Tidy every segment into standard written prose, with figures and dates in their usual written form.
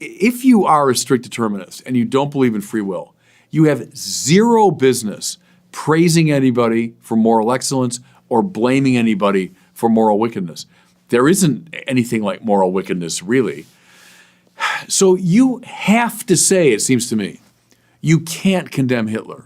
if you are a strict determinist and you don't believe in free will, you have zero business praising anybody for moral excellence or blaming anybody for moral wickedness. There isn't anything like moral wickedness, really. So you have to say, it seems to me, you can't condemn Hitler.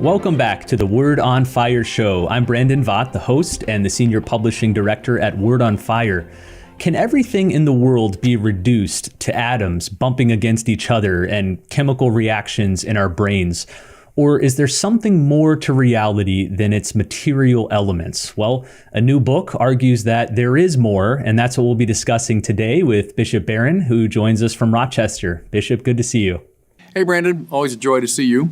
Welcome back to the Word on Fire show. I'm Brandon Vogt, the host and the senior publishing director at Word on Fire. Can everything in the world be reduced to atoms bumping against each other and chemical reactions in our brains? Or is there something more to reality than its material elements? Well, a new book argues that there is more, and that's what we'll be discussing today with Bishop Barron, who joins us from Rochester. Bishop, good to see you. Hey, Brandon. Always a joy to see you.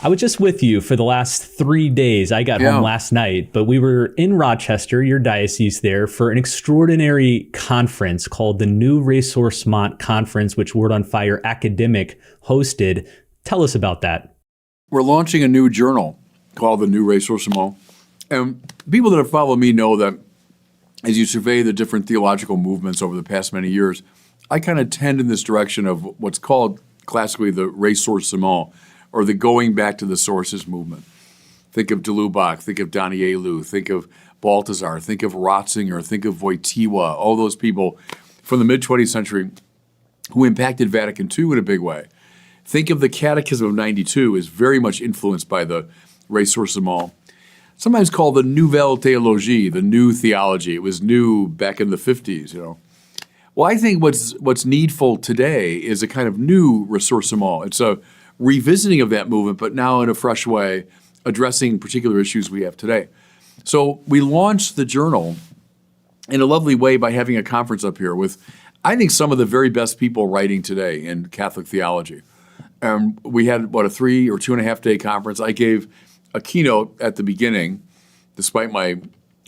I was just with you for the last 3 days. I got home last night, but we were in Rochester, your diocese there, for an extraordinary conference called the New Ressourcement Conference, which Word on Fire Academic hosted. Tell us about that. We're launching a new journal called the New Ressourcement. And people that have followed me know that as you survey the different theological movements over the past many years, I kind of tend in this direction of what's called classically the Ressourcement, or the going back to the sources movement. Think of de Lubac, think of Danielu, think of Balthasar, think of Ratzinger, think of Wojtyła, all those people from the mid-20th century who impacted Vatican II in a big way. Think of the Catechism of 92 as very much influenced by the Ressourcement, sometimes called the Nouvelle Théologie, the new theology. It was new back in the 50s, Well, I think what's needful today is a kind of new Ressourcement. It's a revisiting of that movement, but now in a fresh way, addressing particular issues we have today. So we launched the journal in a lovely way by having a conference up here with, I think, some of the very best people writing today in Catholic theology. We had, a 3 or 2.5 day conference. I gave a keynote at the beginning, despite my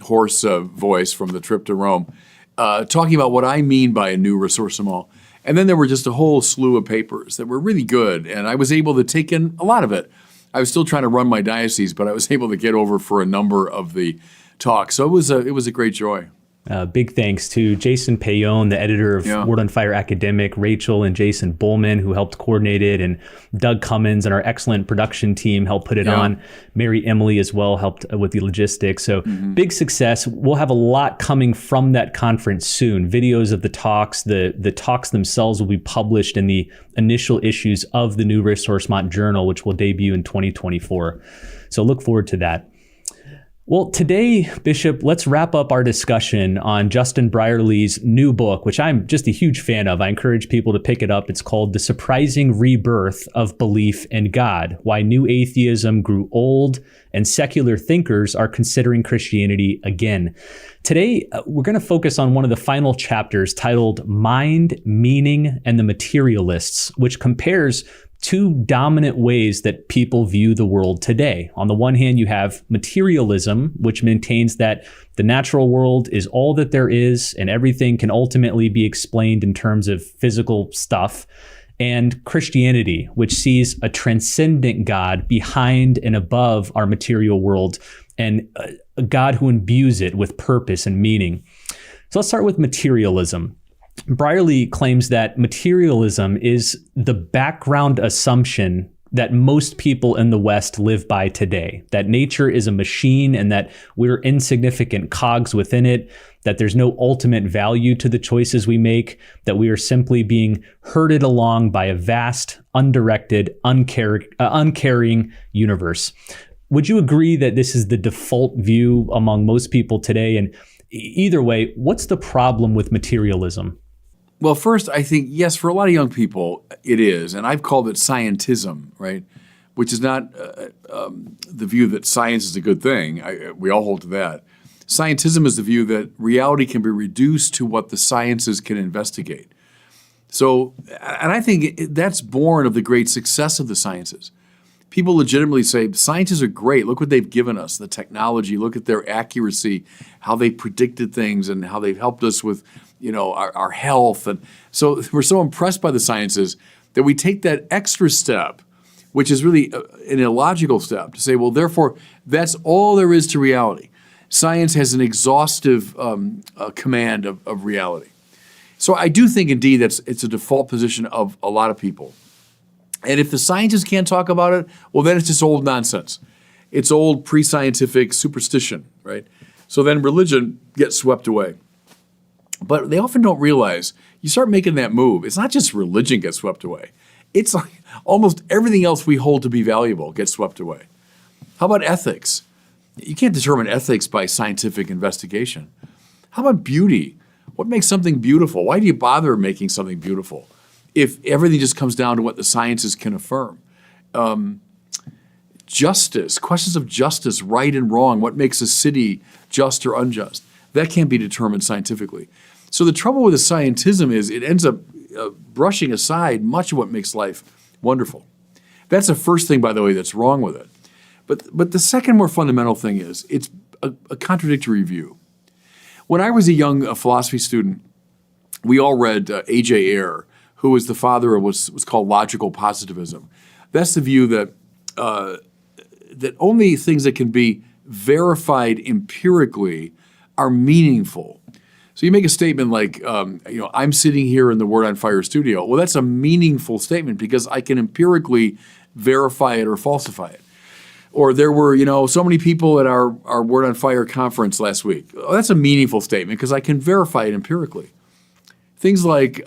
hoarse voice from the trip to Rome, talking about what I mean by a new Ressourcement. And then there were just a whole slew of papers that were really good, and I was able to take in a lot of it. I was still trying to run my diocese, but I was able to get over for a number of the talks. So it was a great joy. Big thanks to Jason Payon, the editor of Word on Fire Academic, Rachel and Jason Bullman, who helped coordinate it, and Doug Cummins and our excellent production team helped put it on. Mary Emily as well helped with the logistics. So big success. We'll have a lot coming from that conference soon. Videos of the talks, the talks themselves will be published in the initial issues of the New Ressourcement Journal, which will debut in 2024. So look forward to that. Well, today, Bishop, let's wrap up our discussion on Justin Brierley's new book, which I'm just a huge fan of. I encourage people to pick it up. It's called The Surprising Rebirth of Belief in God: Why New Atheism Grew Old and Secular Thinkers Are Considering Christianity Again. Today, we're going to focus on one of the final chapters titled Mind, Meaning, and the Materialists, which compares two dominant ways that people view the world today. On the one hand, you have materialism, which maintains that the natural world is all that there is and everything can ultimately be explained in terms of physical stuff. And Christianity, which sees a transcendent God behind and above our material world, and a God who imbues it with purpose and meaning. So let's start with materialism. Brierley claims that materialism is the background assumption that most people in the West live by today, that nature is a machine and that we're insignificant cogs within it, that there's no ultimate value to the choices we make, that we are simply being herded along by a vast, undirected, uncaring universe. Would you agree that this is the default view among most people today? And either way, what's the problem with materialism? Well, first, I think, yes, for a lot of young people, it is. And I've called it scientism, right? Which is not the view that science is a good thing. We all hold to that. Scientism is the view that reality can be reduced to what the sciences can investigate. So, and I think that's born of the great success of the sciences. People legitimately say, scientists are great. Look what they've given us, the technology. Look at their accuracy, how they predicted things and how they've helped us with our health. And so we're so impressed by the sciences that we take that extra step which is really an illogical step to say, well, therefore, that's all there is to reality. Science has an exhaustive command of reality. So I do think, indeed, it's a default position of a lot of people. And if the scientists can't talk about it, well, then it's just old nonsense. It's old pre-scientific superstition, right? So then religion gets swept away. But they often don't realize, you start making that move, it's not just religion gets swept away. It's like almost everything else we hold to be valuable gets swept away. How about ethics? You can't determine ethics by scientific investigation. How about beauty? What makes something beautiful? Why do you bother making something beautiful if everything just comes down to what the sciences can affirm? Justice, questions of justice, right and wrong, what makes a city just or unjust? That can't be determined scientifically. So the trouble with the scientism is it ends up brushing aside much of what makes life wonderful. That's the first thing, by the way, that's wrong with it. But the second more fundamental thing is it's a contradictory view. When I was a young philosophy student, we all read A.J. Ayer, who was the father of what's called logical positivism. That's the view that that only things that can be verified empirically are meaningful. So you make a statement like, I'm sitting here in the Word on Fire studio. Well, that's a meaningful statement because I can empirically verify it or falsify it. Or there were, so many people at our Word on Fire conference last week. Well, that's a meaningful statement because I can verify it empirically. Things like,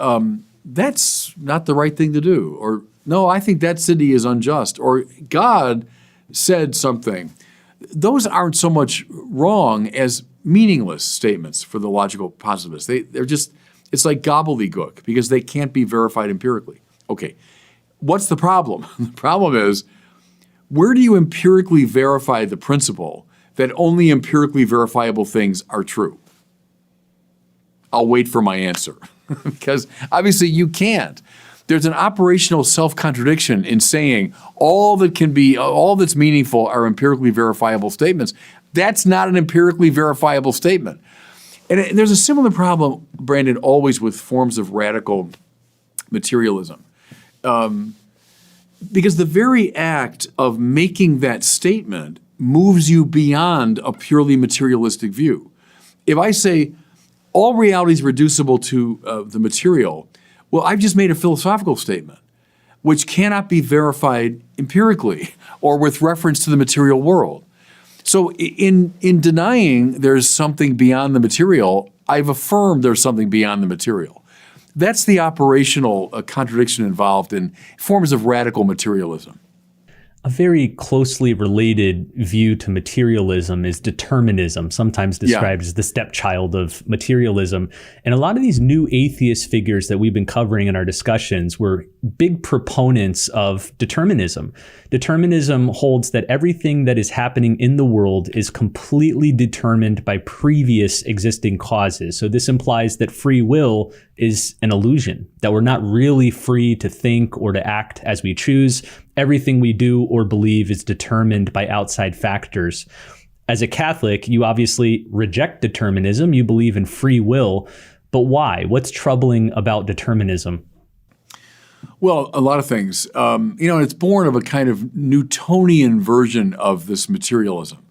that's not the right thing to do. Or, no, I think that city is unjust. Or God said something. Those aren't so much wrong as meaningless statements for the logical positivists. They're just, it's like gobbledygook because they can't be verified empirically. Okay, what's the problem? The problem is, where do you empirically verify the principle that only empirically verifiable things are true? I'll wait for my answer because obviously you can't. There's an operational self-contradiction in saying all that's meaningful are empirically verifiable statements. That's not an empirically verifiable statement. And there's a similar problem, Brandon, always with forms of radical materialism. Because the very act of making that statement moves you beyond a purely materialistic view. If I say all reality is reducible to the material, well, I've just made a philosophical statement which cannot be verified empirically or with reference to the material world. So in denying there's something beyond the material, I've affirmed there's something beyond the material. That's the operational contradiction involved in forms of radical materialism. A very closely related view to materialism is determinism, sometimes described as the stepchild of materialism. And a lot of these new atheist figures that we've been covering in our discussions were big proponents of determinism. Determinism holds that everything that is happening in the world is completely determined by previous existing causes. So this implies that free will is an illusion, that we're not really free to think or to act as we choose. Everything we do or believe is determined by outside factors. As a Catholic, you obviously reject determinism. You believe in free will. But why? What's troubling about determinism? Well, a lot of things. It's born of a kind of Newtonian version of this materialism.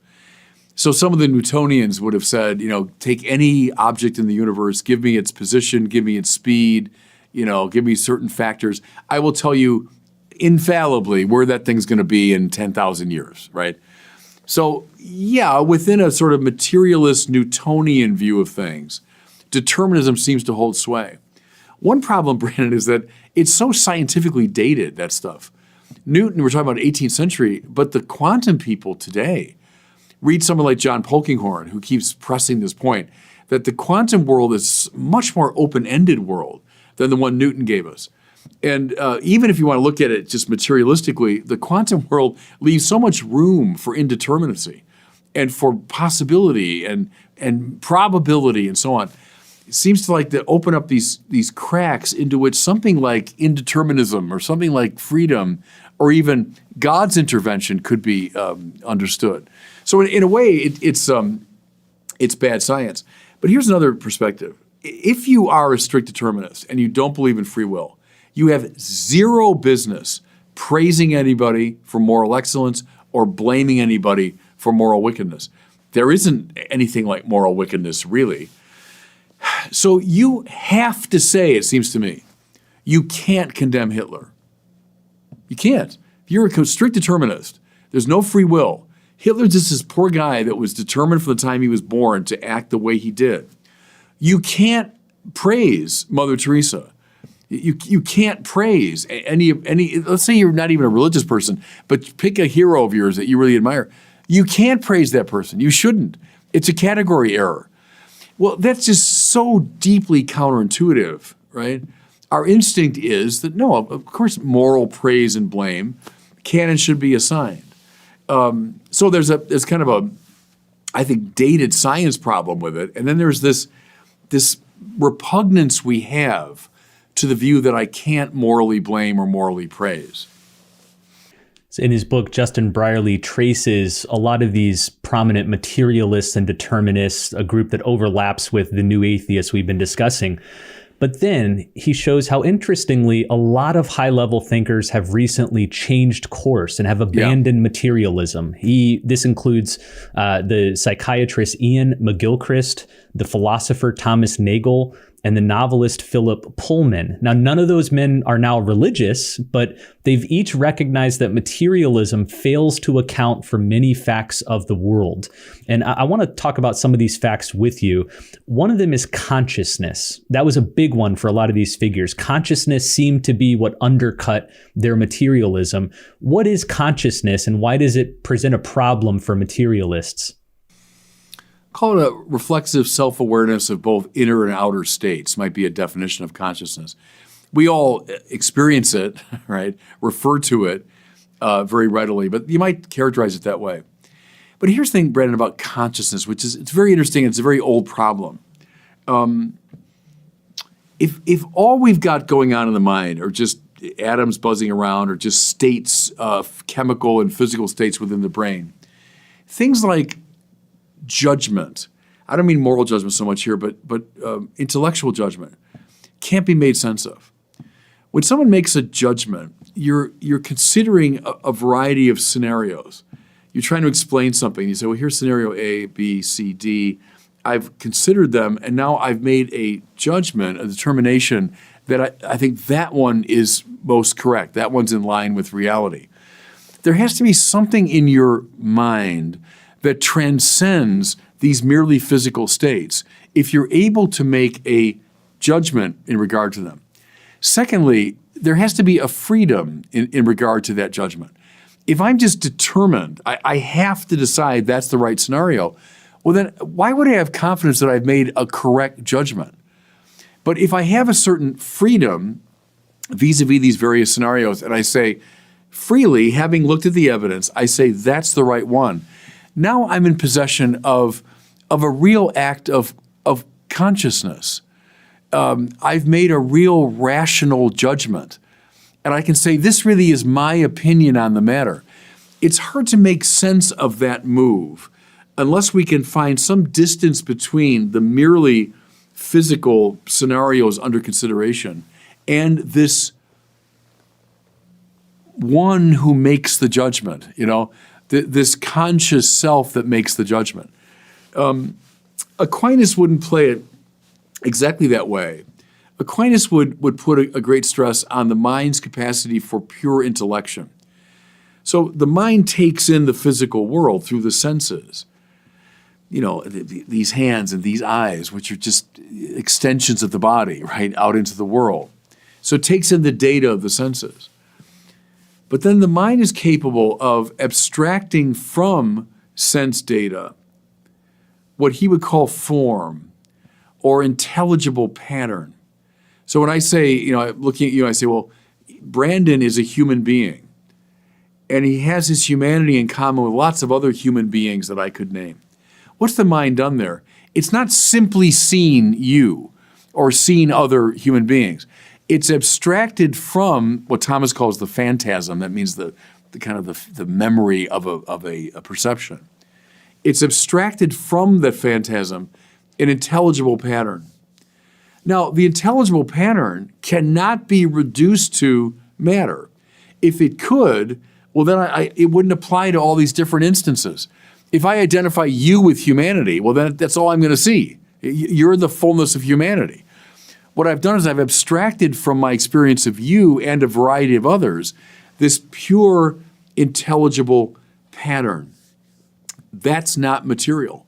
So some of the Newtonians would have said, take any object in the universe, give me its position, give me its speed, give me certain factors. I will tell you infallibly where that thing's going to be in 10,000 years, right? So, yeah, within a sort of materialist Newtonian view of things, determinism seems to hold sway. One problem, Brandon, is that it's so scientifically dated, that stuff. Newton, we're talking about 18th century, but the quantum people today, read someone like John Polkinghorne, who keeps pressing this point, that the quantum world is a much more open-ended world than the one Newton gave us. And even if you want to look at it just materialistically, the quantum world leaves so much room for indeterminacy and for possibility and probability and so on. It seems to open up these cracks into which something like indeterminism or something like freedom or even God's intervention could be understood. So in a way, it's bad science. But here's another perspective. If you are a strict determinist and you don't believe in free will, you have zero business praising anybody for moral excellence or blaming anybody for moral wickedness. There isn't anything like moral wickedness, really. So you have to say, it seems to me, you can't condemn Hitler. You can't. If you're a strict determinist, there's no free will. Hitler's just this poor guy that was determined from the time he was born to act the way he did. You can't praise Mother Teresa. You can't praise any, let's say you're not even a religious person, but pick a hero of yours that you really admire. You can't praise that person. You shouldn't. It's a category error. Well, that's just so deeply counterintuitive, right? Our instinct is that, no, of course, moral praise and blame can and should be assigned. So there's kind of a, I think, dated science problem with it. And then there's this repugnance we have to the view that I can't morally blame or morally praise. In his book, Justin Brierley traces a lot of these prominent materialists and determinists, a group that overlaps with the new atheists we've been discussing. But then he shows how, interestingly, a lot of high-level thinkers have recently changed course and have abandoned materialism. This includes the psychiatrist Ian McGilchrist, the philosopher Thomas Nagel, and the novelist Philip Pullman. Now, none of those men are now religious, but they've each recognized that materialism fails to account for many facts of the world. And I want to talk about some of these facts with you. One of them is consciousness. That was a big one for a lot of these figures. Consciousness seemed to be what undercut their materialism. What is consciousness, and why does it present a problem for materialists? Call it a reflexive self-awareness of both inner and outer states might be a definition of consciousness. We all experience it, right? Refer to it very readily, but you might characterize it that way. But here's the thing, Brandon, about consciousness, which is, it's very interesting. It's a very old problem. If all we've got going on in the mind are just atoms buzzing around or just states, chemical and physical states within the brain, things like judgment, I don't mean moral judgment so much here, but intellectual judgment, can't be made sense of. When someone makes a judgment, you're considering a variety of scenarios. You're trying to explain something. You say, well, here's scenario A, B, C, D. I've considered them, and now I've made a judgment, a determination that I think that one is most correct. That one's in line with reality. There has to be something in your mind that transcends these merely physical states if you're able to make a judgment in regard to them. Secondly, there has to be a freedom in regard to that judgment. If I'm just determined, I have to decide that's the right scenario, well then why would I have confidence that I've made a correct judgment? But if I have a certain freedom vis-a-vis these various scenarios, and I say freely, having looked at the evidence, I say that's the right one, now I'm in possession of a real act of consciousness. I've made a real rational judgment. And I can say, this really is my opinion on the matter. It's hard to make sense of that move unless we can find some distance between the merely physical scenarios under consideration and this one who makes the judgment, this conscious self that makes the judgment. Aquinas wouldn't play it exactly that way. Aquinas would put a great stress on the mind's capacity for pure intellection. So the mind takes in the physical world through the senses. These hands and these eyes, which are just extensions of the body, right, out into the world. So it takes in the data of the senses. But then the mind is capable of abstracting from sense data what he would call form or intelligible pattern. So when I say, looking at you, I say, well, Brandon is a human being, and he has his humanity in common with lots of other human beings that I could name. What's the mind done there? It's not simply seen you or seen other human beings. It's abstracted from what Thomas calls the phantasm. That means the memory of a perception. It's abstracted from the phantasm an intelligible pattern. Now, the intelligible pattern cannot be reduced to matter. If it could, well, then it wouldn't apply to all these different instances. If I identify you with humanity, well, then that's all I'm going to see. You're the fullness of humanity. What I've done is I've abstracted from my experience of you and a variety of others this pure, intelligible pattern. That's not material.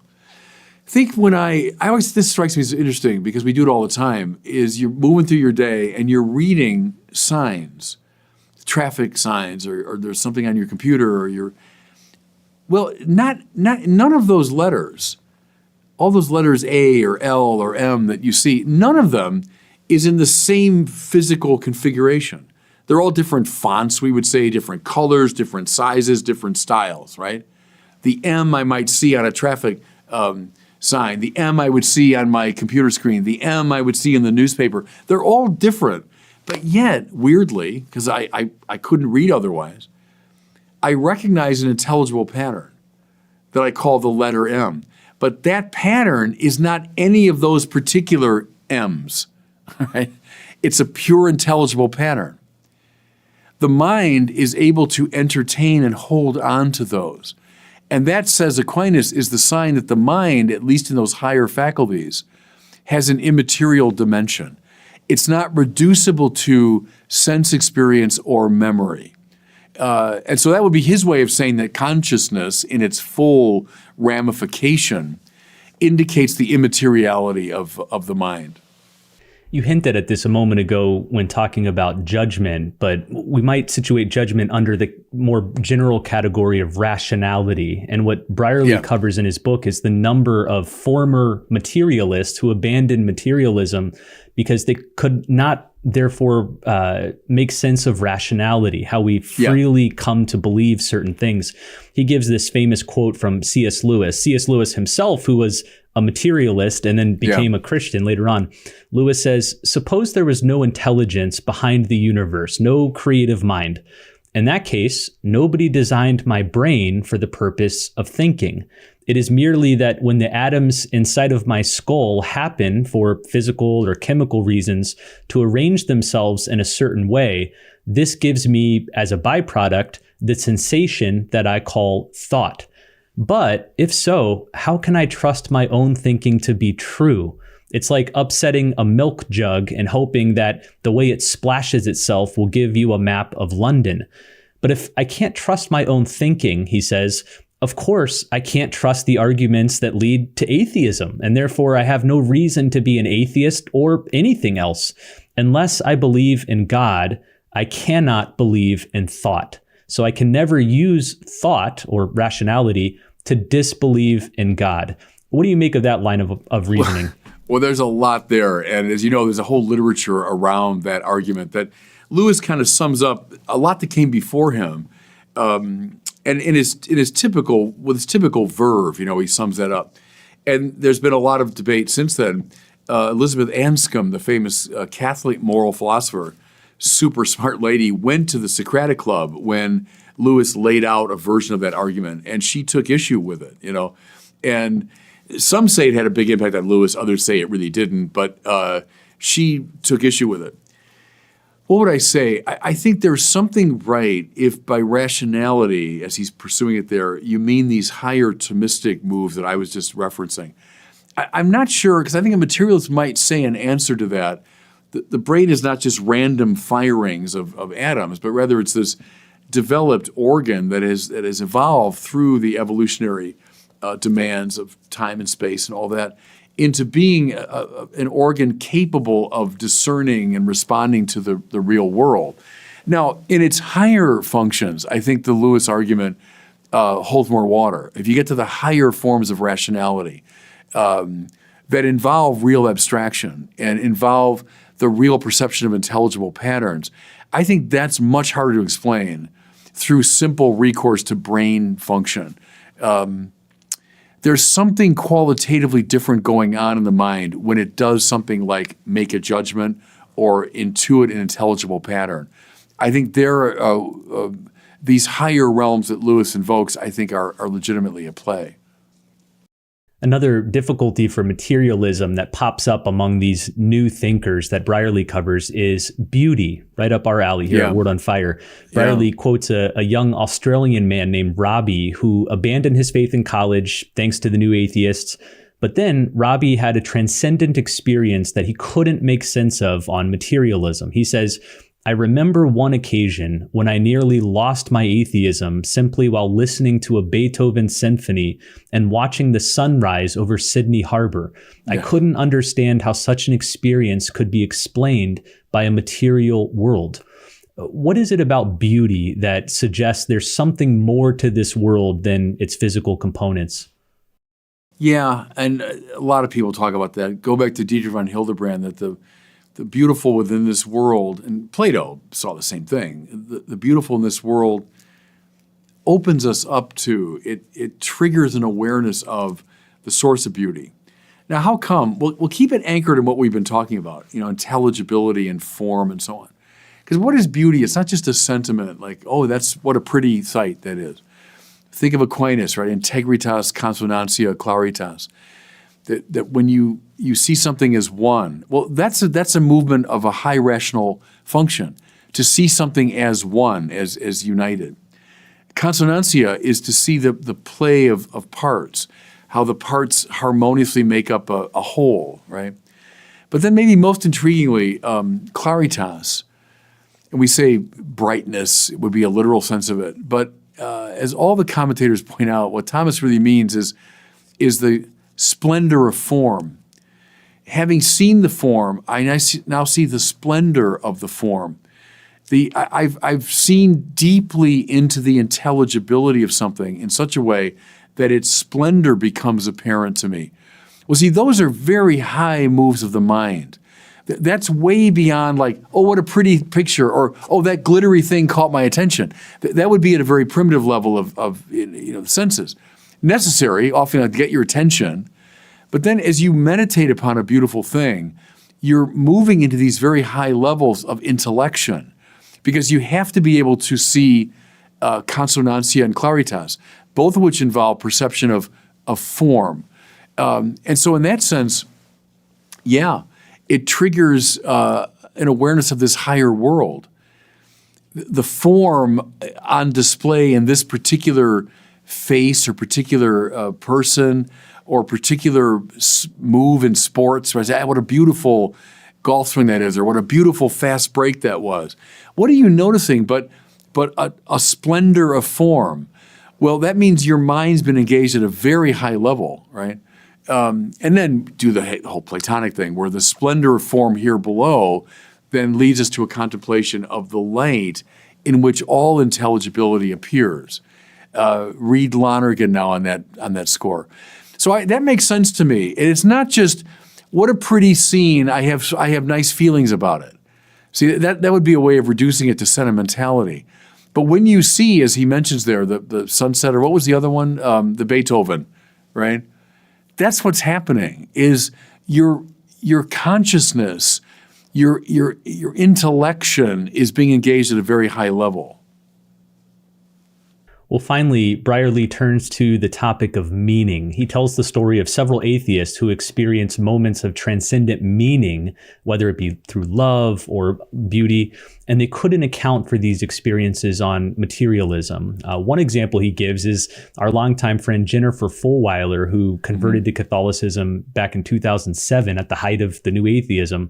Think when I always, this strikes me as interesting because we do it all the time, is you're moving through your day and you're reading signs, traffic signs, or there's something on your computer, or none of those letters, all those letters A or L or M that you see, none of them is in the same physical configuration. They're all different fonts, we would say, different colors, different sizes, different styles, right? The M I might see on a traffic sign, the M I would see on my computer screen, the M I would see in the newspaper. They're all different, but yet, weirdly, because I couldn't read otherwise, I recognize an intelligible pattern that I call the letter M. But that pattern is not any of those particular M's, right? It's a pure intelligible pattern. The mind is able to entertain and hold on to those. And that, says Aquinas, is the sign that the mind, at least in those higher faculties, has an immaterial dimension. It's not reducible to sense experience or memory. And so that would be his way of saying that consciousness, in its full ramification, indicates the immateriality of the mind. You hinted at this a moment ago when talking about judgment, but we might situate judgment under the more general category of rationality. And what Brierley covers in his book is the number of former materialists who abandoned materialism because they could not therefore make sense of rationality, how we freely come to believe certain things. He gives this famous quote from C.S. Lewis. C.S. Lewis himself, who was a materialist and then became a Christian later on. Lewis says, suppose there was no intelligence behind the universe, no creative mind. In that case, nobody designed my brain for the purpose of thinking. It is merely that when the atoms inside of my skull happen for physical or chemical reasons to arrange themselves in a certain way, this gives me, as a byproduct, the sensation that I call thought. But if so, how can I trust my own thinking to be true? It's like upsetting a milk jug and hoping that the way it splashes itself will give you a map of London. But if I can't trust my own thinking, he says, of course, I can't trust the arguments that lead to atheism, and therefore I have no reason to be an atheist or anything else. Unless I believe in God, I cannot believe in thought. So I can never use thought or rationality to disbelieve in God. What do you make of that line of reasoning? Well, there's a lot there. And as you know, there's a whole literature around that argument that Lewis kind of sums up a lot that came before him. And in his typical verve, he sums that up. And there's been a lot of debate since then. Elizabeth Anscombe, the famous Catholic moral philosopher, super smart lady, went to the Socratic Club when Lewis laid out a version of that argument, and she took issue with it, And some say it had a big impact on Lewis, others say it really didn't, but she took issue with it. What would I say? I think there's something right if by rationality, as he's pursuing it there, you mean these higher Thomistic moves that I was just referencing. I'm not sure, because I think a materialist might say in answer to that, the brain is not just random firings of atoms, but rather it's this developed organ that has evolved through the evolutionary demands of time and space and all that into being an organ capable of discerning and responding to the real world. Now, in its higher functions, I think the Lewis argument holds more water. If you get to the higher forms of rationality that involve real abstraction and involve the real perception of intelligible patterns, I think that's much harder to explain through simple recourse to brain function. There's something qualitatively different going on in the mind when it does something like make a judgment or intuit an intelligible pattern. I think these higher realms that Lewis invokes, I think, are legitimately at play. Another difficulty for materialism that pops up among these new thinkers that Brierley covers is beauty, right up our alley here at Word on Fire. Brierley quotes a young Australian man named Robbie who abandoned his faith in college thanks to the new atheists. But then Robbie had a transcendent experience that he couldn't make sense of on materialism. He says, I remember one occasion when I nearly lost my atheism simply while listening to a Beethoven symphony and watching the sunrise over Sydney Harbor. I couldn't understand how such an experience could be explained by a material world. What is it about beauty that suggests there's something more to this world than its physical components? Yeah, and a lot of people talk about that. Go back to Dietrich von Hildebrand, that the beautiful within this world, and Plato saw the same thing, the beautiful in this world opens us up to, it triggers an awareness of the source of beauty. Now, how come? We'll keep it anchored in what we've been talking about, intelligibility and form and so on. Because what is beauty? It's not just a sentiment like, oh, that's what a pretty sight that is. Think of Aquinas, right? Integritas consonantia claritas. That when you see something as one, well, that's a movement of a high rational function, to see something as one, as united. Consonantia is to see the play of parts, how the parts harmoniously make up a whole, right? But then maybe most intriguingly, claritas, and we say brightness would be a literal sense of it, but as all the commentators point out, what Thomas really means is the splendor of form. Having seen the form, I now see the splendor of the form. I've seen deeply into the intelligibility of something in such a way that its splendor becomes apparent to me. Well, see, those are very high moves of the mind. That's way beyond like, oh, what a pretty picture, or oh, that glittery thing caught my attention. That would be at a very primitive level of the senses. Necessary, often to get your attention, but then as you meditate upon a beautiful thing, you're moving into these very high levels of intellection, because you have to be able to see consonantia and claritas, both of which involve perception of form. And so in that sense, it triggers an awareness of this higher world. The form on display in this particular face or particular person or particular move in sports, right? What a beautiful golf swing that is, or what a beautiful fast break that was. What are you noticing but a splendor of form? Well, that means your mind's been engaged at a very high level, right? And then do the whole Platonic thing, where the splendor of form here below then leads us to a contemplation of the light in which all intelligibility appears. Read Lonergan now on that score. So that makes sense to me. And it's not just what a pretty scene. I have nice feelings about it. See, that would be a way of reducing it to sentimentality. But when you see, as he mentions there, the sunset, or what was the other one, the Beethoven, right? That's what's happening. Is your consciousness, your intellection is being engaged at a very high level. Well, finally, Brierley turns to the topic of meaning. He tells the story of several atheists who experience moments of transcendent meaning, whether it be through love or beauty, and they couldn't account for these experiences on materialism. One example he gives is our longtime friend Jennifer Fulwiler, who converted to Catholicism back in 2007 at the height of the new atheism.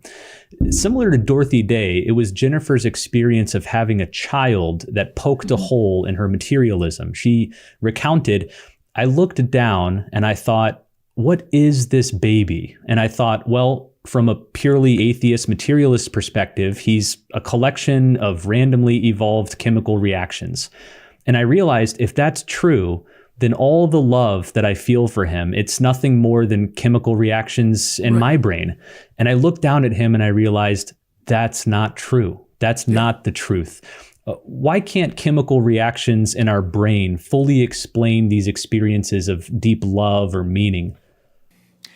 Similar to Dorothy Day, it was Jennifer's experience of having a child that poked a hole in her materialism. She recounted, I looked down and I thought, what is this baby? And I thought, well, from a purely atheist materialist perspective, he's a collection of randomly evolved chemical reactions. And I realized if that's true, then all the love that I feel for him, it's nothing more than chemical reactions in my brain. And I looked down at him and I realized that's not true. That's not the truth. Why can't chemical reactions in our brain fully explain these experiences of deep love or meaning?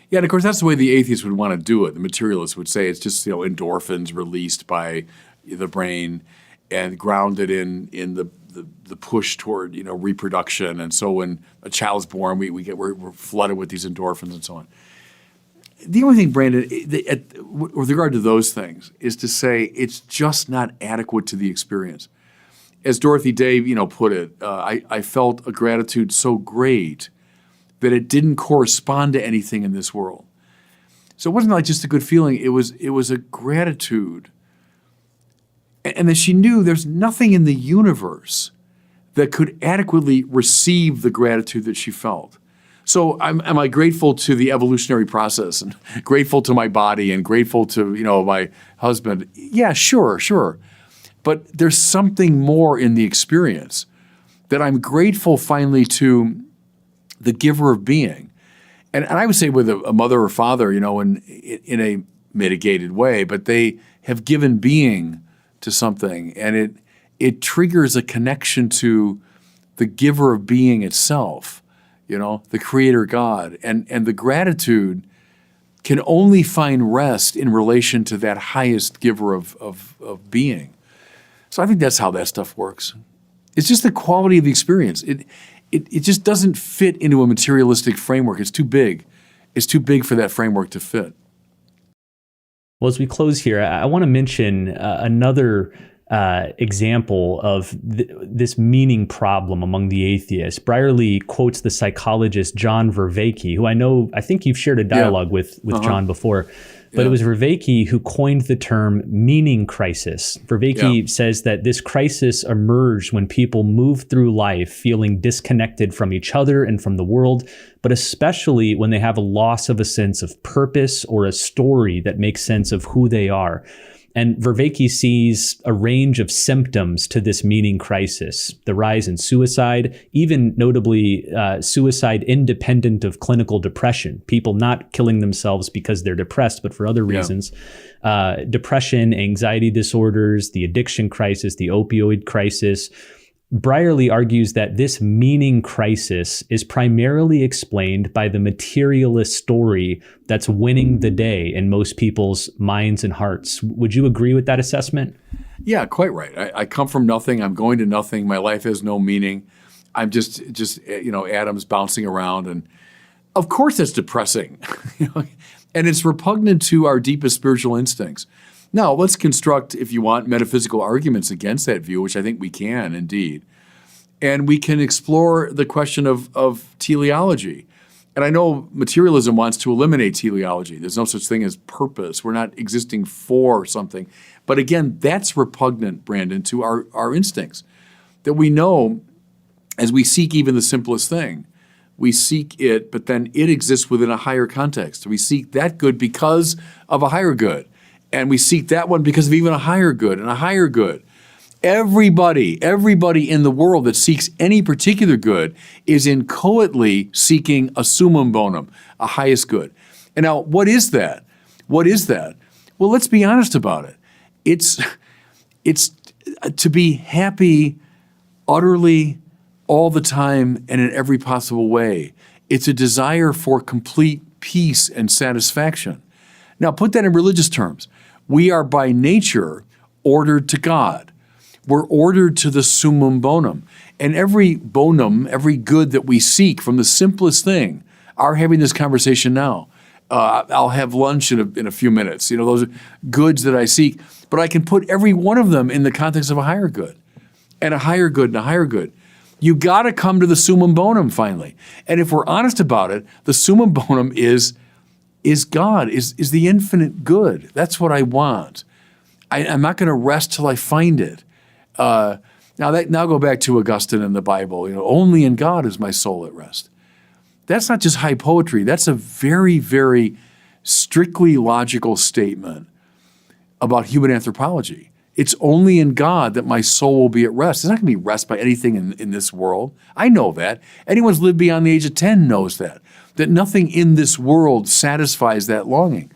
Yeah, and of course that's the way the atheists would want to do it. The materialists would say it's just endorphins released by the brain and grounded in the push toward reproduction, and so when a child's born, we're flooded with these endorphins and so on. The only thing, Brandon, with regard to those things, is to say it's just not adequate to the experience. As Dorothy Day, put it, I felt a gratitude so great that it didn't correspond to anything in this world. So it wasn't like just a good feeling. It was a gratitude, and that she knew there's nothing in the universe that could adequately receive the gratitude that she felt. So am I grateful to the evolutionary process and grateful to my body and grateful to, my husband? Yeah, sure. But there's something more in the experience that I'm grateful finally to the giver of being. And I would say with a mother or father, in a mitigated way, but they have given being to something, and it triggers a connection to the giver of being itself. The Creator God. And the gratitude can only find rest in relation to that highest giver of being. So I think that's how that stuff works. It's just the quality of the experience. It just doesn't fit into a materialistic framework. It's too big. It's too big for that framework to fit. Well, as we close here, I want to mention another example of this meaning problem among the atheists. Brierley quotes the psychologist John Vervaeke, who I think you've shared a dialogue with John before, but it was Vervaeke who coined the term meaning crisis. Vervaeke says that this crisis emerged when people move through life feeling disconnected from each other and from the world, but especially when they have a loss of a sense of purpose or a story that makes sense of who they are. And Vervaeke sees a range of symptoms to this meaning crisis: the rise in suicide, even notably suicide independent of clinical depression, people not killing themselves because they're depressed, but for other reasons, depression, anxiety disorders, the addiction crisis, the opioid crisis. Brierley argues that this meaning crisis is primarily explained by the materialist story that's winning the day in most people's minds and hearts. Would you agree with that assessment? Yeah, quite right. I come from nothing. I'm going to nothing. My life has no meaning. I'm just atoms bouncing around. And of course it's depressing. And it's repugnant to our deepest spiritual instincts. Now, let's construct, if you want, metaphysical arguments against that view, which I think we can indeed. And we can explore the question of teleology. And I know materialism wants to eliminate teleology. There's no such thing as purpose. We're not existing for something. But again, that's repugnant, Brandon, to our instincts. That we know, as we seek even the simplest thing, we seek it, but then it exists within a higher context. We seek that good because of a higher good. And we seek that one because of even a higher good and a higher good. Everybody in the world that seeks any particular good is inchoately seeking a summum bonum, a highest good. And now, what is that? What is that? Well, let's be honest about it. It's to be happy utterly all the time and in every possible way. It's a desire for complete peace and satisfaction. Now, put that in religious terms. We are by nature ordered to God. We're ordered to the summum bonum. And every bonum, every good that we seek, from the simplest thing, are having this conversation now. I'll have lunch in a few minutes. Those are goods that I seek. But I can put every one of them in the context of a higher good, and a higher good, and a higher good. You got to come to the summum bonum finally. And if we're honest about it, the summum bonum is God, is the infinite good. That's what I want. I'm not going to rest till I find it. Now go back to Augustine in the Bible. Only in God is my soul at rest. That's not just high poetry. That's a very, very strictly logical statement about human anthropology. It's only in God that my soul will be at rest. It's not going to be rest by anything in this world. I know that. Anyone who's lived beyond the age of 10 knows that nothing in this world satisfies that longing.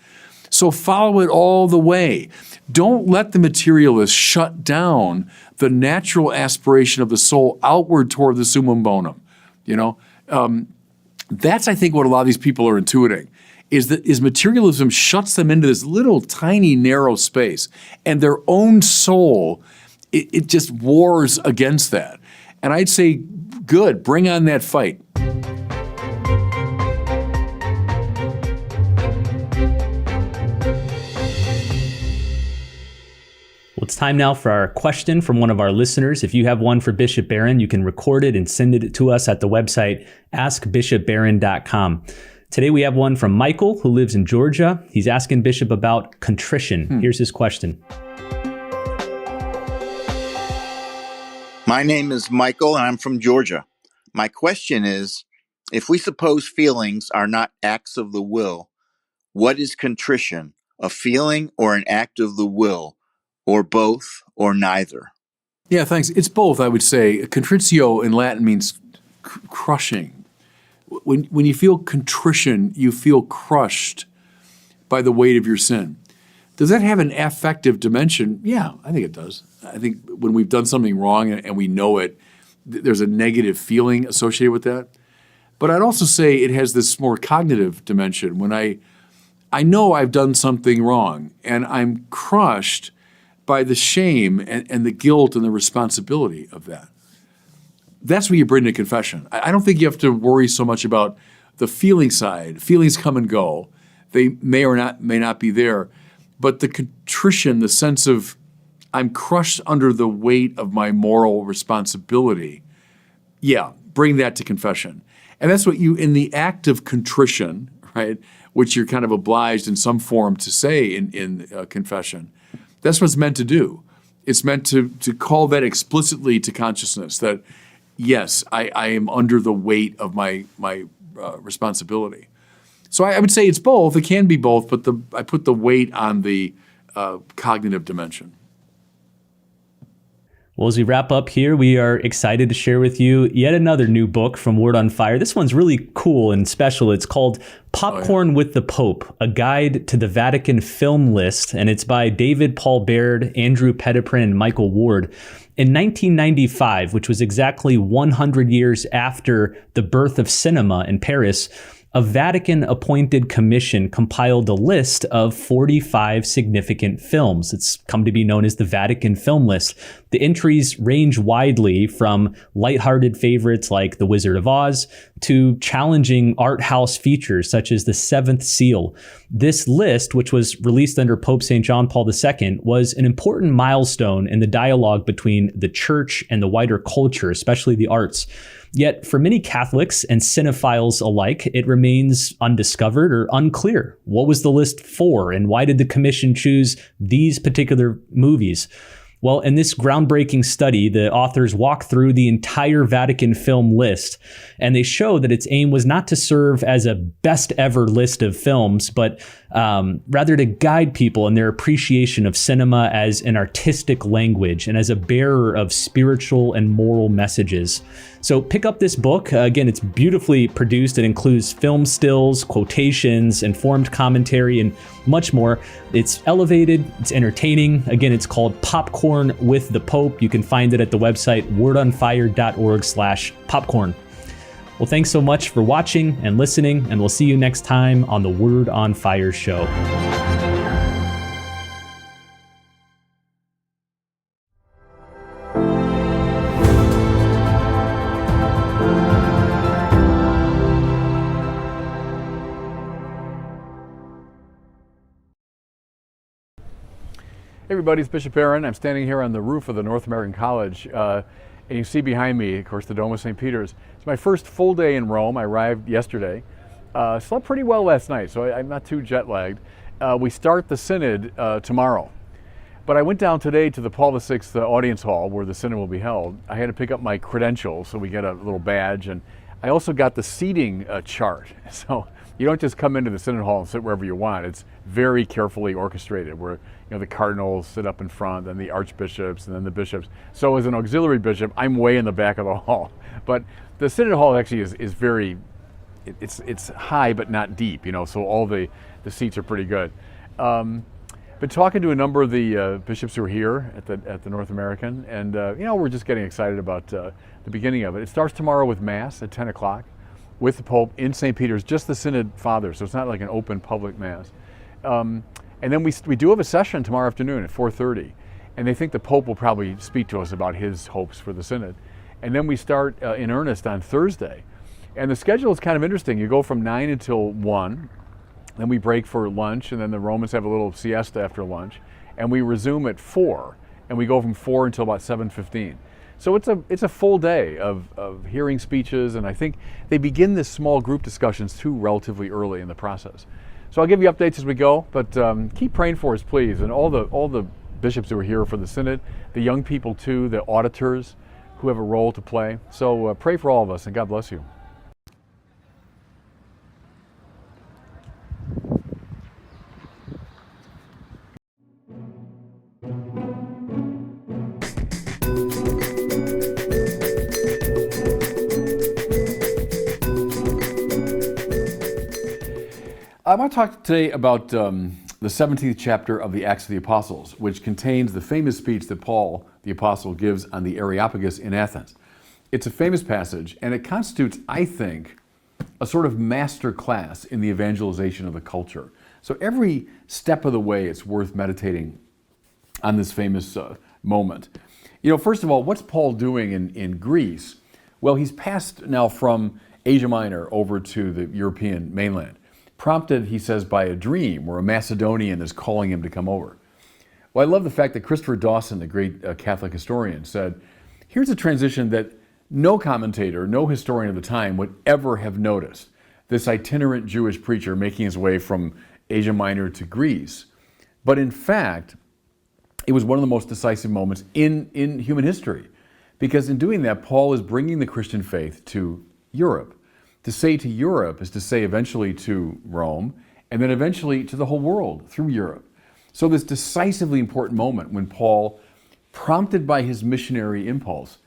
So follow it all the way. Don't let the materialists shut down the natural aspiration of the soul outward toward the summum bonum. That's, I think, what a lot of these people are intuiting, is materialism shuts them into this little tiny narrow space, and their own soul, it just wars against that. And I'd say, good, bring on that fight. Well, it's time now for our question from one of our listeners. If you have one for Bishop Barron, you can record it and send it to us at the website askbishopbarron.com. Today we have one from Michael, who lives in Georgia. He's asking Bishop about contrition. Here's his question. My name is Michael, and I'm from Georgia. My question is, if we suppose feelings are not acts of the will, what is contrition, a feeling or an act of the will, or both, or neither? Yeah, thanks. It's both, I would say. Contritio in Latin means crushing. When you feel contrition, you feel crushed by the weight of your sin. Does that have an affective dimension? Yeah, I think it does. I think when we've done something wrong and we know it, there's a negative feeling associated with that. But I'd also say it has this more cognitive dimension. When I know I've done something wrong and I'm crushed by the shame and the guilt and the responsibility of that. That's what you bring to confession. I don't think you have to worry so much about the feeling side. Feelings come and go. They may not be there. But the contrition, the sense of I'm crushed under the weight of my moral responsibility, yeah, bring that to confession. And that's what you, in the act of contrition, right, which you're kind of obliged in some form to say in confession, that's what it's meant to do. It's meant to call that explicitly to consciousness that, yes, I am under the weight of my responsibility. So I would say it's both. It can be both, but I put the weight on the cognitive dimension. Well, as we wrap up here, we are excited to share with you yet another new book from Word on Fire. This one's really cool and special. It's called Popcorn with the Pope, A Guide to the Vatican Film List, and it's by David Paul Baird, Andrew Petiprin, and Michael Ward. In 1995, which was exactly 100 years after the birth of cinema in Paris, a Vatican-appointed commission compiled a list of 45 significant films. It's come to be known as the Vatican Film List. The entries range widely from lighthearted favorites like The Wizard of Oz to challenging art house features such as The Seventh Seal. This list, which was released under Pope St. John Paul II, was an important milestone in the dialogue between the church and the wider culture, especially the arts. Yet for many Catholics and cinephiles alike, it remains undiscovered or unclear. What was the list for, and why did the commission choose these particular movies? Well, in this groundbreaking study, the authors walk through the entire Vatican film list, and they show that its aim was not to serve as a best ever list of films, but rather to guide people in their appreciation of cinema as an artistic language and as a bearer of spiritual and moral messages. So pick up this book. Again, it's beautifully produced. It includes film stills, quotations, informed commentary, and much more. It's elevated, it's entertaining. Again, it's called Popcorn with the Pope. You can find it at the website wordonfire.org/popcorn. Well, thanks so much for watching and listening, and we'll see you next time on the Word on Fire show. Hey everybody, it's Bishop Barron. I'm standing here on the roof of the North American College. And you see behind me, of course, the Dome of St. Peter's. It's my first full day in Rome. I arrived yesterday. Slept pretty well last night, so I'm not too jet lagged. We start the Synod tomorrow. But I went down today to the Paul VI audience hall where the Synod will be held. I had to pick up my credentials, so we get a little badge. And I also got the seating chart. So you don't just come into the Synod hall and sit wherever you want. It's very carefully orchestrated where the cardinals sit up in front, and the archbishops, and then the bishops. So as an auxiliary bishop, I'm way in the back of the hall. But the Synod hall actually is very, it's high but not deep, so all the seats are pretty good. Been talking to a number of the bishops who are here at the North American, and we're just getting excited about the beginning of it. It starts tomorrow with Mass at 10 o'clock with the Pope in St. Peter's, just the Synod Fathers, so it's not like an open public Mass. And then we do have a session tomorrow afternoon at 4:30, and they think the Pope will probably speak to us about his hopes for the Synod. And then we start in earnest on Thursday. And the schedule is kind of interesting. You go from 9 until 1, then we break for lunch, and then the Romans have a little siesta after lunch, and we resume at 4, and we go from 4 until about 7:15. So it's a full day of hearing speeches, and I think they begin this small group discussions too relatively early in the process. So I'll give you updates as we go, but keep praying for us, please, and all the bishops who are here for the synod, the young people too, the auditors who have a role to play. So pray for all of us, and God bless you. I want to talk today about the 17th chapter of the Acts of the Apostles, which contains the famous speech that Paul, the apostle, gives on the Areopagus in Athens. It's a famous passage, and it constitutes, I think, a sort of master class in the evangelization of the culture. So every step of the way, it's worth meditating on this famous moment. You know, first of all, what's Paul doing in Greece? Well, he's passed now from Asia Minor over to the European mainland. Prompted, he says, by a dream where a Macedonian is calling him to come over. Well, I love the fact that Christopher Dawson, the great Catholic historian, said, here's a transition that no commentator, no historian of the time would ever have noticed. This itinerant Jewish preacher making his way from Asia Minor to Greece. But in fact, it was one of the most decisive moments in human history. Because in doing that, Paul is bringing the Christian faith to Europe. To say to Europe is to say eventually to Rome, and then eventually to the whole world through Europe. So this decisively important moment when Paul, prompted by his missionary impulse,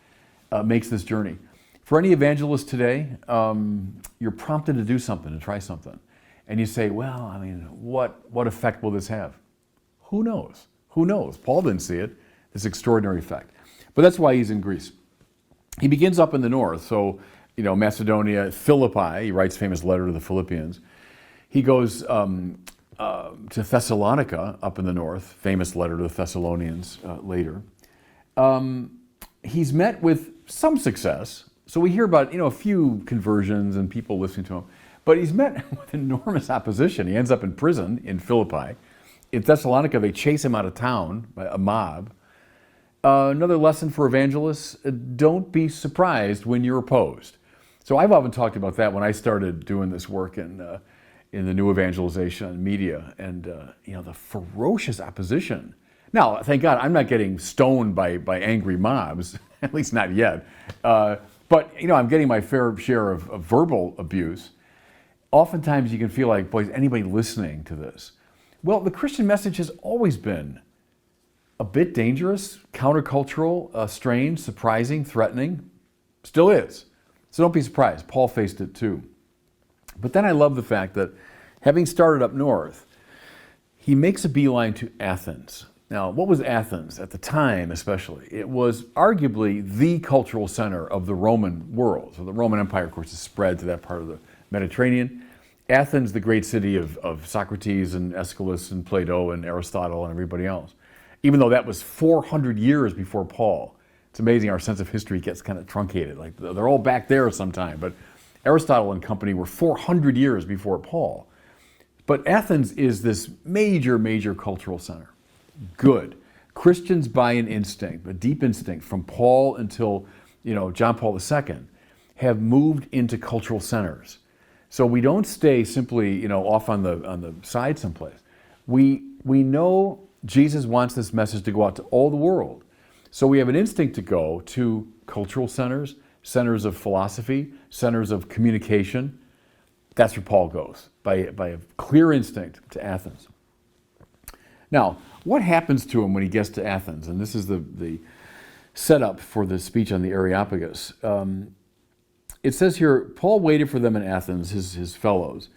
makes this journey. For any evangelist today, you're prompted to do something, to try something. And you say, well, I mean, what effect will this have? Who knows? Who knows? Paul didn't see it, this extraordinary effect. But that's why he's in Greece. He begins up in the north, so Macedonia, Philippi, he writes a famous letter to the Philippians. He goes to Thessalonica up in the north, famous letter to the Thessalonians later. He's met with some success. So we hear about a few conversions and people listening to him. But he's met with enormous opposition. He ends up in prison in Philippi. In Thessalonica, they chase him out of town by a mob. Another lesson for evangelists, don't be surprised when you're opposed. So I've often talked about that when I started doing this work in the new evangelization and media, and the ferocious opposition. Now, thank God, I'm not getting stoned by angry mobs, at least not yet. But I'm getting my fair share of verbal abuse. Oftentimes, you can feel like, boy, is anybody listening to this? Well, the Christian message has always been a bit dangerous, countercultural, strange, surprising, threatening. Still is. So don't be surprised. Paul faced it too. But then I love the fact that having started up north, he makes a beeline to Athens. Now, what was Athens at the time especially? It was arguably the cultural center of the Roman world. So the Roman Empire, of course, has spread to that part of the Mediterranean. Athens, the great city of Socrates and Aeschylus and Plato and Aristotle and everybody else. Even though that was 400 years before Paul. It's amazing our sense of history gets kind of truncated. Like they're all back there sometime, but Aristotle and company were 400 years before Paul. But Athens is this major, major cultural center. Good. Christians by an instinct, a deep instinct from Paul until, John Paul II, have moved into cultural centers. So we don't stay simply, off on the side someplace. We know Jesus wants this message to go out to all the world. So we have an instinct to go to cultural centers, centers of philosophy, centers of communication. That's where Paul goes, by a clear instinct to Athens. Now, what happens to him when he gets to Athens? And this is the setup for the speech on the Areopagus. It says here, Paul waited for them in Athens, his fellows,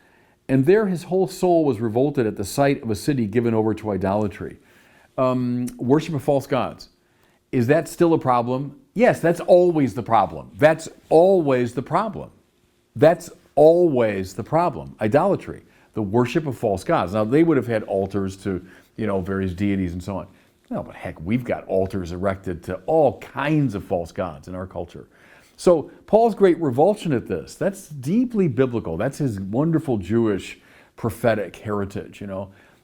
and there his whole soul was revolted at the sight of a city given over to idolatry. Worship of false gods. Is that still a problem? Yes, that's always the problem. That's always the problem. That's always the problem. Idolatry, the worship of false gods. Now, they would have had altars to, various deities and so on. No, but heck, we've got altars erected to all kinds of false gods in our culture. So Paul's great revulsion at this, that's deeply biblical. That's his wonderful Jewish prophetic heritage,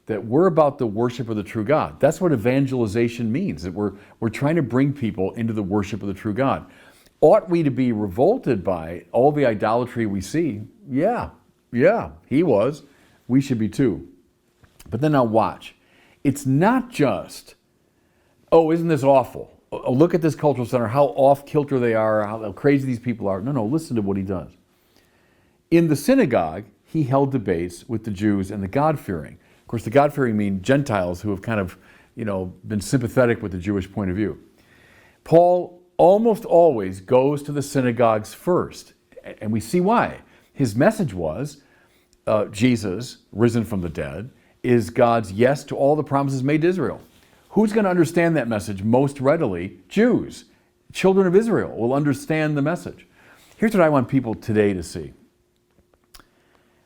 that we're about the worship of the true God. That's what evangelization means, that we're trying to bring people into the worship of the true God. Ought we to be revolted by all the idolatry we see? Yeah, he was. We should be too. But then now watch. It's not just, oh, isn't this awful? Oh, look at this cultural center, how off-kilter they are, how crazy these people are. No, listen to what he does. In the synagogue, he held debates with the Jews and the God-fearing. Of course, the God-fearing mean Gentiles who have kind of, been sympathetic with the Jewish point of view. Paul almost always goes to the synagogues first, and we see why. His message was, Jesus, risen from the dead, is God's yes to all the promises made to Israel. Who's going to understand that message most readily? Jews. Children of Israel will understand the message. Here's what I want people today to see.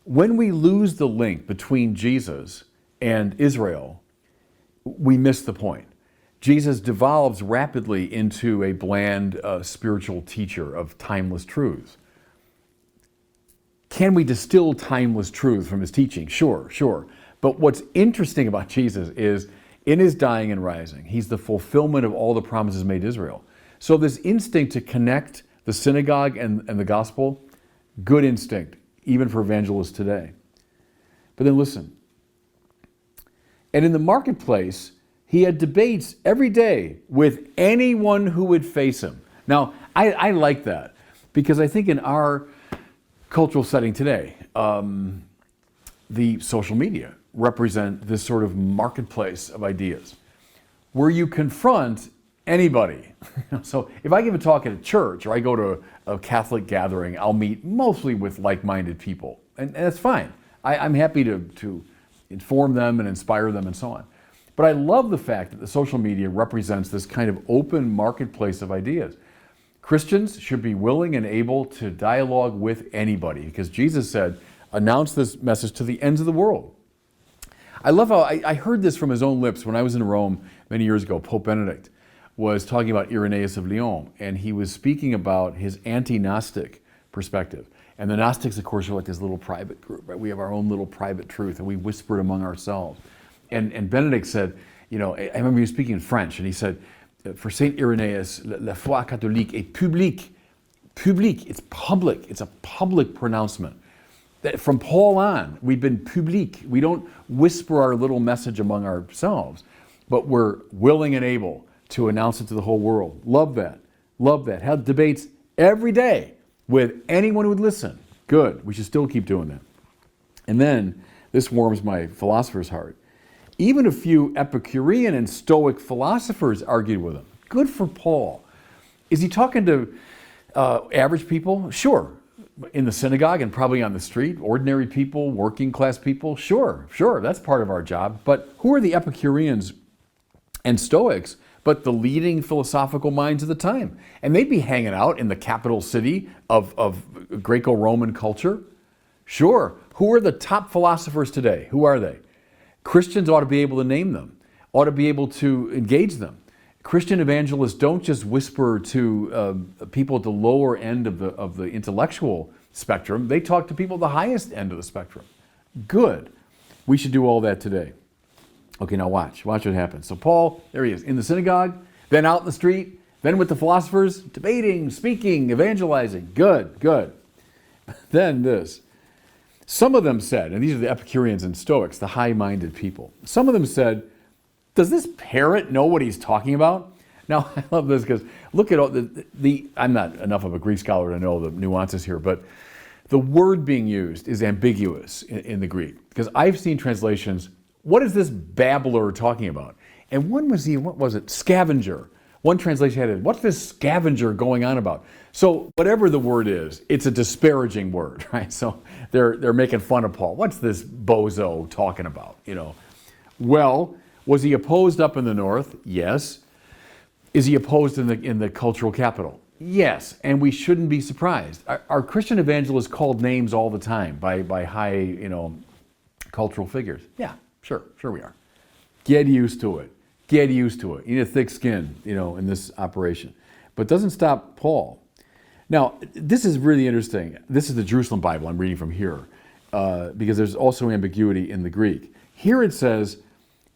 When we lose the link between Jesus and Israel, we miss the point. Jesus devolves rapidly into a bland spiritual teacher of timeless truths. Can we distill timeless truth from his teaching? Sure. But what's interesting about Jesus is, in his dying and rising, he's the fulfillment of all the promises made to Israel. So this instinct to connect the synagogue and the gospel, good instinct, even for evangelists today. But then listen. And in the marketplace, he had debates every day with anyone who would face him. Now, I like that, because I think in our cultural setting today, the social media represent this sort of marketplace of ideas where you confront anybody. So if I give a talk at a church or I go to a Catholic gathering, I'll meet mostly with like-minded people, and that's fine. I'm happy to inform them and inspire them and so on. But I love the fact that the social media represents this kind of open marketplace of ideas. Christians should be willing and able to dialogue with anybody, because Jesus said, announce this message to the ends of the world. I love how I heard this from his own lips when I was in Rome many years ago. Pope Benedict was talking about Irenaeus of Lyon, and he was speaking about his anti-Gnostic perspective. And the Gnostics, of course, are like this little private group, right? We have our own little private truth, and we whisper it among ourselves. And Benedict said, I remember he was speaking in French, and he said, for Saint Irenaeus, la foi catholique est publique. Publique, it's public. It's a public pronouncement. From Paul on, we've been public. We don't whisper our little message among ourselves, but we're willing and able to announce it to the whole world. Love that. Have debates every day with anyone who would listen. Good. We should still keep doing that. And then, this warms my philosopher's heart. Even a few Epicurean and Stoic philosophers argued with him. Good for Paul. Is he talking to average people? Sure. In the synagogue and probably on the street, ordinary people, working class people, sure, that's part of our job. But who are the Epicureans and Stoics but the leading philosophical minds of the time? And they'd be hanging out in the capital city of Greco-Roman culture. Sure, who are the top philosophers today? Who are they? Christians ought to be able to name them, ought to be able to engage them. Christian evangelists don't just whisper to people at the lower end of the intellectual spectrum. They talk to people at the highest end of the spectrum. Good. We should do all that today. Okay, now watch what happens. So Paul, there he is, in the synagogue, then out in the street, then with the philosophers, debating, speaking, evangelizing. Good. Then this. Some of them said, and these are the Epicureans and Stoics, the high-minded people. Some of them said, does this parrot know what he's talking about? Now, I love this because look at all I'm not enough of a Greek scholar to know the nuances here, but the word being used is ambiguous in the Greek, because I've seen translations, what is this babbler talking about? And what was it? Scavenger. One translation had it, what's this scavenger going on about? So whatever the word is, it's a disparaging word, right? So they're making fun of Paul. What's this bozo talking about, Well, was he opposed up in the north? Yes. Is he opposed in the cultural capital? Yes, and we shouldn't be surprised. Our Christian evangelists called names all the time by high, cultural figures. Yeah, sure we are. Get used to it. You need a thick skin, in this operation. But it doesn't stop Paul. Now, this is really interesting. This is the Jerusalem Bible I'm reading from here, because there's also ambiguity in the Greek. Here it says,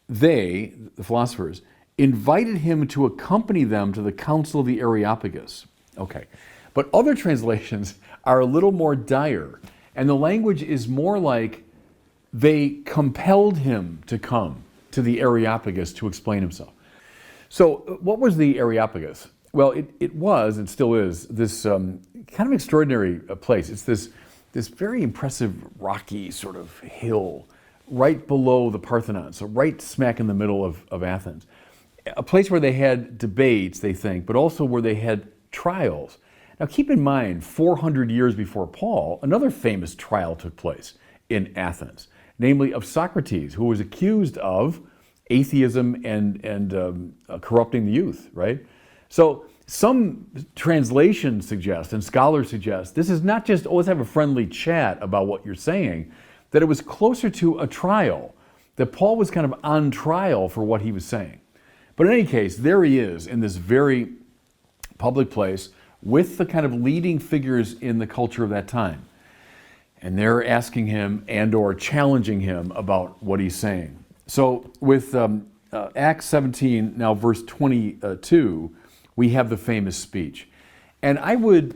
they, the philosophers, invited him to accompany them to the council of the Areopagus. Okay, but other translations are a little more dire, and the language is more like they compelled him to come to the Areopagus to explain himself. So what was the Areopagus? Well, it was, and still is, this kind of extraordinary place. It's this very impressive rocky sort of hill right below the Parthenon, so right smack in the middle of Athens. A place where they had debates, they think, but also where they had trials. Now keep in mind, 400 years before Paul, another famous trial took place in Athens, namely of Socrates, who was accused of atheism and corrupting the youth, right? So some translations suggest, and scholars suggest, this is not just, let's have a friendly chat about what you're saying, that it was closer to a trial, that Paul was kind of on trial for what he was saying. But in any case, there he is in this very public place with the kind of leading figures in the culture of that time. And they're asking him and or challenging him about what he's saying. So with Acts 17, now verse 22, we have the famous speech. And I would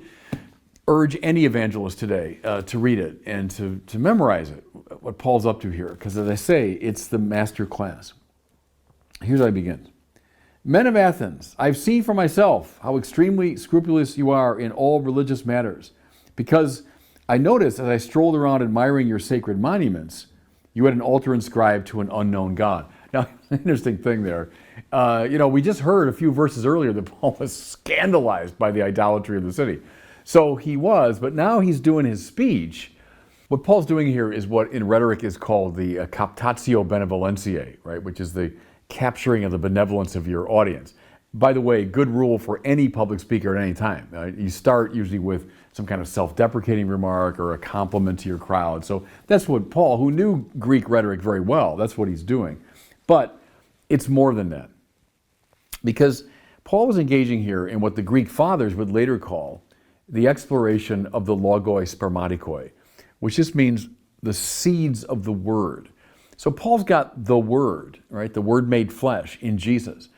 urge any evangelist today to read it and to memorize it, what Paul's up to here, because as I say, it's the master class. Here's how he begins. Men of Athens, I've seen for myself how extremely scrupulous you are in all religious matters, because I noticed as I strolled around admiring your sacred monuments, you had an altar inscribed to an unknown God. Now, interesting thing there. We just heard a few verses earlier that Paul was scandalized by the idolatry of the city. So he was, but now he's doing his speech. What Paul's doing here is what in rhetoric is called the captatio benevolentiae, right? Which is the capturing of the benevolence of your audience. By the way, good rule for any public speaker at any time. You start usually with some kind of self-deprecating remark or a compliment to your crowd. So that's what Paul, who knew Greek rhetoric very well, that's what he's doing. But it's more than that. Because Paul was engaging here in what the Greek fathers would later call the exploration of the logoi spermatikoi, which just means the seeds of the word. So Paul's got the word, right? The word made flesh in Jesus.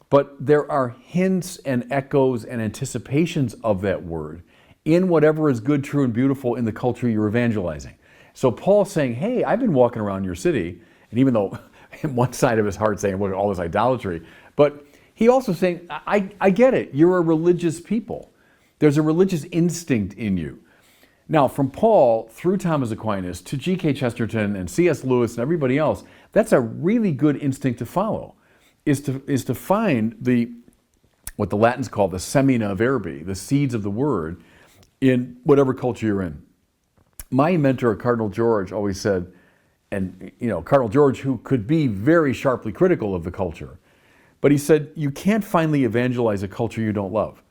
But there are hints and echoes and anticipations of that word in whatever is good, true, and beautiful in the culture you're evangelizing. So Paul's saying, hey, I've been walking around your city, and even though one side of his heart saying, look at all this idolatry, but he also saying, I get it, you're a religious people. There's a religious instinct in you. Now, from Paul through Thomas Aquinas to G.K. Chesterton and C.S. Lewis and everybody else, that's a really good instinct to follow, is to find what the Latins call the semina verbi, the seeds of the word, in whatever culture you're in. My mentor, Cardinal George, always said, and Cardinal George, who could be very sharply critical of the culture, but he said, you can't finally evangelize a culture you don't love,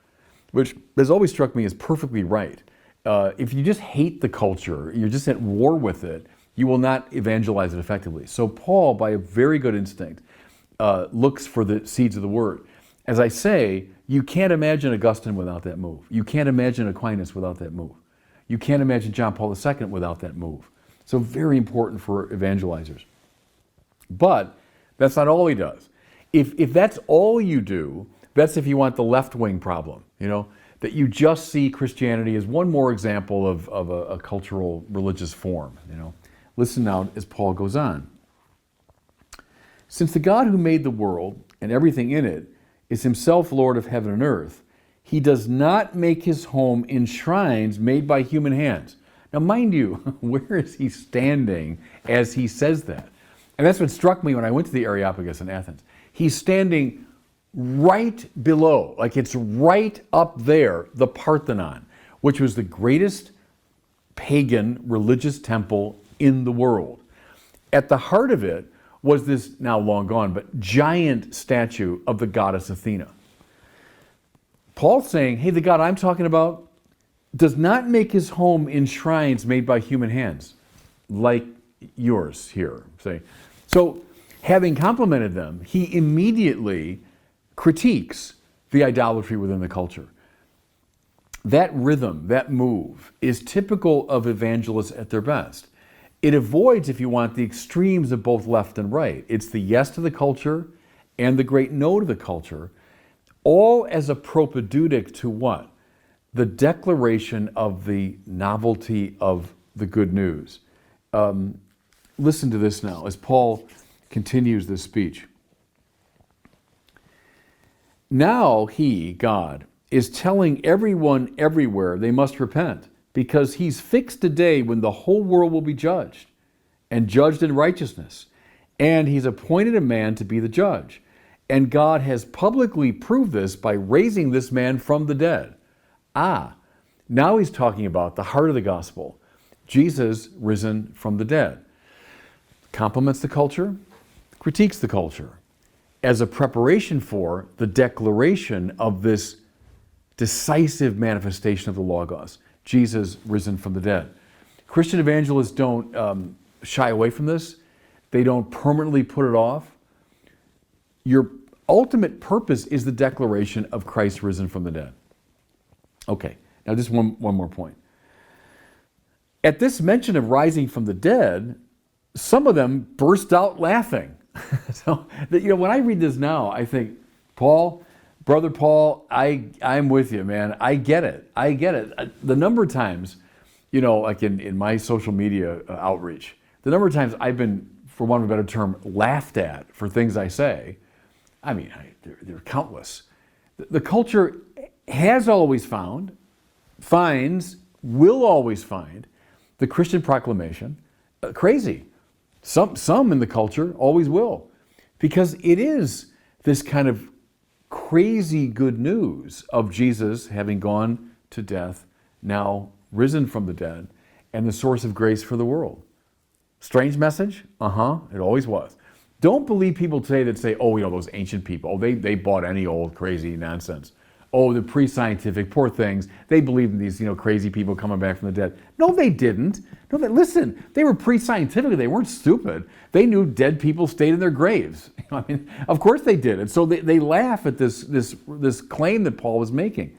which has always struck me as perfectly right. If you just hate the culture, you're just at war with it, you will not evangelize it effectively. So Paul, by a very good instinct, looks for the seeds of the word. As I say, you can't imagine Augustine without that move. You can't imagine Aquinas without that move. You can't imagine John Paul II without that move. So very important for evangelizers. But that's not all he does. If that's all you do, that's if you want the left-wing problem, that you just see Christianity as one more example of a cultural religious form. Listen now as Paul goes on. Since the God who made the world and everything in it is himself Lord of heaven and earth, he does not make his home in shrines made by human hands. Now, mind you, where is he standing as he says that? And that's what struck me when I went to the Areopagus in Athens. He's standing right below, like it's right up there, the Parthenon, which was the greatest pagan religious temple in the world. At the heart of it was this, now long gone, but giant statue of the goddess Athena. Paul's saying, hey, the God I'm talking about does not make his home in shrines made by human hands, like yours here. So, having complimented them, he immediately critiques the idolatry within the culture. that rhythm, that move, is typical of evangelists at their best. It avoids, if you want, the extremes of both left and right. It's the yes to the culture and the great no to the culture, all as a propedeutic to what? The declaration of the novelty of the good news. Listen to this now as Paul continues this speech. Now he, God, is telling everyone everywhere they must repent, because he's fixed a day when the whole world will be judged, and judged in righteousness. And he's appointed a man to be the judge. And God has publicly proved this by raising this man from the dead. Now he's talking about the heart of the gospel. Jesus risen from the dead. Compliments the culture, critiques the culture, as a preparation for the declaration of this decisive manifestation of the Logos, Jesus risen from the dead. Christian evangelists don't shy away from this. They don't permanently put it off. Your ultimate purpose is the declaration of Christ risen from the dead. Okay, now just one more point. At this mention of rising from the dead, some of them burst out laughing. So, when I read this now, I think, Brother Paul, I'm with you, man. I get it. The number of times, like in my social media outreach, the number of times I've been, for want of a better term, laughed at for things I say, I mean, they're countless. The culture has always found, finds, will always find the Christian proclamation crazy. Some in the culture always will, because it is this kind of crazy good news of Jesus having gone to death, now risen from the dead, and the source of grace for the world. Strange message? It always was. Don't believe people today that say, those ancient people, they bought any old crazy nonsense. The pre-scientific, poor things. They believed in these, crazy people coming back from the dead. No, they didn't. Listen, they were pre-scientific. They weren't stupid. They knew dead people stayed in their graves. Of course they did. And so they laugh at this claim that Paul was making.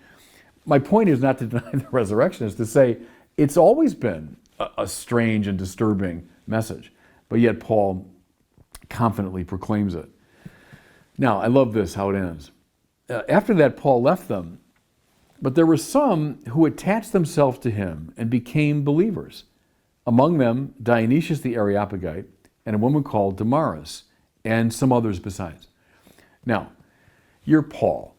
My point is not to deny the resurrection, it's to say it's always been a strange and disturbing message. But yet Paul confidently proclaims it. Now, I love this, how it ends. After that, Paul left them, but there were some who attached themselves to him and became believers. Among them, Dionysius the Areopagite and a woman called Damaris, and some others besides. Now, you're Paul.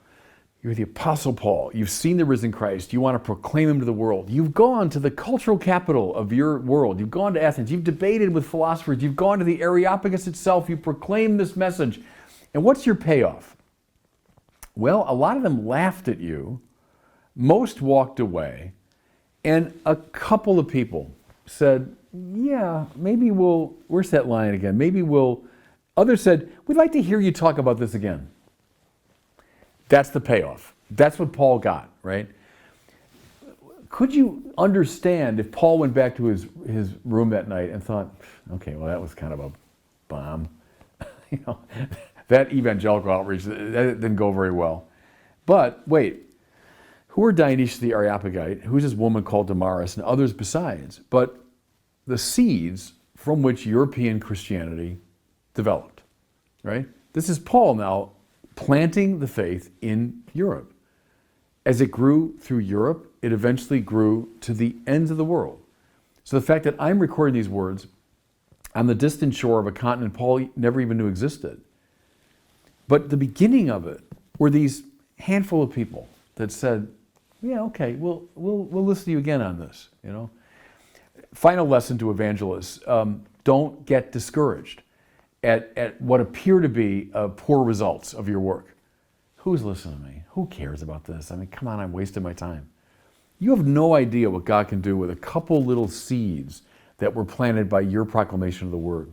You're the Apostle Paul. You've seen the risen Christ. You want to proclaim him to the world. You've gone to the cultural capital of your world. You've gone to Athens. You've debated with philosophers. You've gone to the Areopagus itself. You proclaimed this message. And what's your payoff? Well, a lot of them laughed at you. Most walked away. And a couple of people said, yeah, maybe where's that line again? Others said, we'd like to hear you talk about this again. That's the payoff. That's what Paul got, right? Could you understand if Paul went back to his room that night and thought, okay, well, that was kind of a bomb. That evangelical outreach, that didn't go very well. But wait, who are Dionysius the Areopagite? Who's this woman called Damaris, and others besides? But the seeds from which European Christianity developed, right? This is Paul now planting the faith in Europe. As it grew through Europe, it eventually grew to the ends of the world. So the fact that I'm recording these words on the distant shore of a continent Paul never even knew existed. But the beginning of it were these handful of people that said, yeah, okay, we'll listen to you again on this, Final lesson to evangelists, don't get discouraged at what appear to be poor results of your work. Who's listening to me? Who cares about this? Come on, I'm wasting my time. You have no idea what God can do with a couple little seeds that were planted by your proclamation of the word.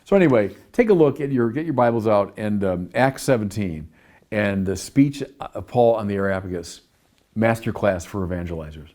So anyway, take a look at get your Bibles out and Acts 17 and the speech of Paul on the Areopagus, masterclass for evangelizers.